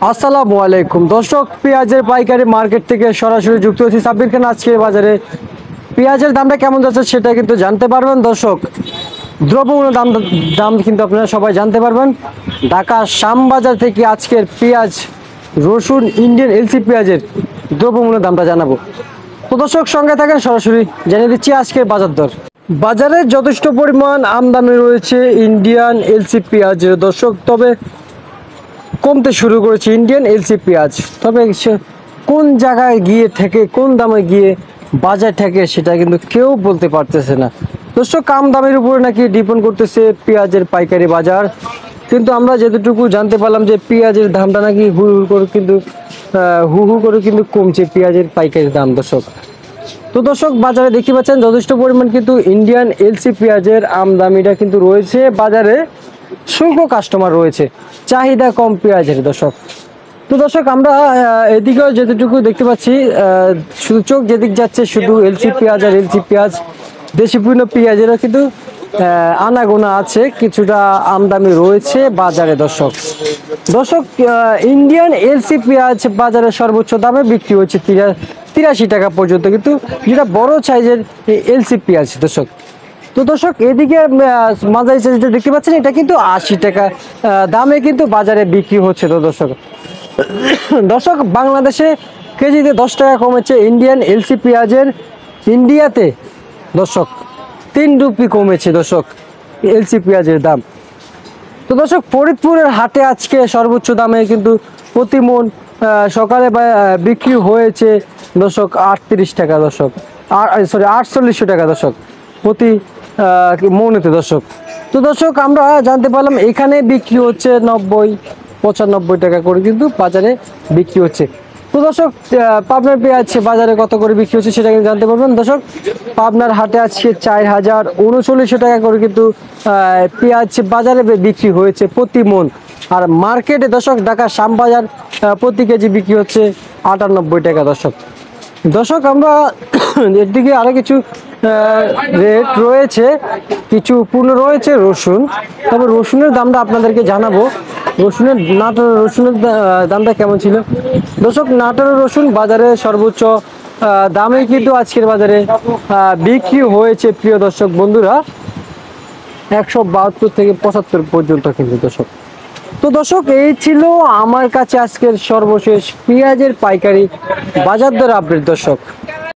আসসালামু আলাইকুম দর্শক, পেঁয়াজের পাইকারি মার্কেট থেকে সরাসরি যুক্ত হয়েছি সাব্বির খান। আজকে বাজারে পেঁয়াজের দামটা কেমন যাচ্ছে সেটা কিন্তু জানতে পারবেন দর্শক। দ্রব্যমূল্য দাম কিন্তু আপনারা সবাই জানতে পারবেন। ঢাকা শ্যামবাজার থেকে আজকের পেঁয়াজ, রসুন, ইন্ডিয়ান এলসি পেঁয়াজের দ্রব্যমূল্য দামটা জানাবো। তো দর্শক সঙ্গে থাকেন, সরাসরি জানিয়ে দিচ্ছি আজকের বাজার দর। বাজারে যথেষ্ট পরিমাণ আমদানি রয়েছে ইন্ডিয়ান এলসি পেঁয়াজের দর্শক, তবে কমতে শুরু করেছে ইন্ডিয়ান এলসি পেঁয়াজ। তবে কোন জায়গায় গিয়ে থেকে কোন দামে গিয়ে বাজার থেকে সেটা কিন্তু কেউ বলতে পারতেছে না দর্শক। কম দামের উপরে নাকি ডিপেন্ড করতেছে পেঁয়াজের পাইকারি বাজার, কিন্তু আমরা যতটুকু জানতে পারলাম যে পেঁয়াজের দামটা নাকি হু হু করে কিন্তু কমছে পেঁয়াজের পাইকারি দাম দর্শক। তো দর্শক বাজারে দেখতে পাচ্ছেন যথেষ্ট পরিমাণ কিন্তু ইন্ডিয়ান এলসি পেঁয়াজের আমদানিটা কিন্তু রয়েছে বাজারে। শুল্ক কাস্টমার রয়েছে, চাহিদা কম পেঁয়াজের দর্শক। তো দর্শক আমরা এদিকেও যেটুকু দেখতে পাচ্ছি, শুধু চোখ যেদিক যাচ্ছে শুধু এলসি পেঁয়াজ আর এলসি পেঁয়াজ। দেশিপূর্ণ পেঁয়াজেরও কিন্তু আনাগোনা আছে, কিছুটা আমদানি রয়েছে বাজারে দর্শক। দর্শক ইন্ডিয়ান এলসি পেঁয়াজ বাজারে সর্বোচ্চ দামে বিক্রি হচ্ছে 83 টাকা পর্যন্ত, কিন্তু যেটা বড় সাইজের এলসি পেঁয়াজ দর্শক। তো দর্শক এদিকে মাঝারি সাইজটা দেখতে পাচ্ছেন, এটা কিন্তু 80 টাকা দামে কিন্তু বাজারে বিক্রি হচ্ছে। তো দর্শক দর্শক বাংলাদেশে কেজিতে 10 টাকা কমেছে ইন্ডিয়ান এলসি পেঁয়াজের। ইন্ডিয়াতে দর্শক 3 রুপি কমেছে দর্শক এলসি পেঁয়াজের দাম। তো দর্শক ফরিদপুরের হাটে আজকে সর্বোচ্চ দামে কিন্তু প্রতি মন সকালে বিক্রি হয়েছে দর্শক 38 টাকা দর্শক, 4800 টাকা দর্শক প্রতি মনেতে দর্শক। তো দর্শক আমরা জানতে পারলাম এখানে বিক্রি হচ্ছে 90-95 টাকা করে কিন্তু বাজারে বিক্রি হচ্ছে। তো দর্শক পাবনার পেঁয়াজ বাজারে কত করে বিক্রি হচ্ছে সেটা কিন্তু জানতে পারবেন দর্শক। পাবনার হাটে আজকে 4039 টাকা করে কিন্তু পেঁয়াজ বাজারে বিক্রি হয়েছে প্রতি মন। আর মার্কেটে দর্শক ঢাকা শ্যামবাজার প্রতি কেজি বিক্রি হচ্ছে 98 টাকা দর্শক। দর্শক আমরা এর দিকে আরো কিছু রেট রয়েছে, কিছু পূর্ণ রয়েছে রসুন। তবে রসুনের দামটা আপনাদেরকে জানাবো। নাটোরের রসুনের দামটা কেমন ছিল দর্শক। নাটোরের রসুন বাজারে সর্বোচ্চ দামে কিন্তু আজকের বাজারে বিক্রি হয়েছে প্রিয় দর্শক বন্ধুরা 172 থেকে 75 পর্যন্ত কিন্তু দর্শক। তো দর্শক এই ছিল আমার কাছে আজকের সর্বশেষ পেঁয়াজের পাইকারি বাজার দর আপডেট দর্শক।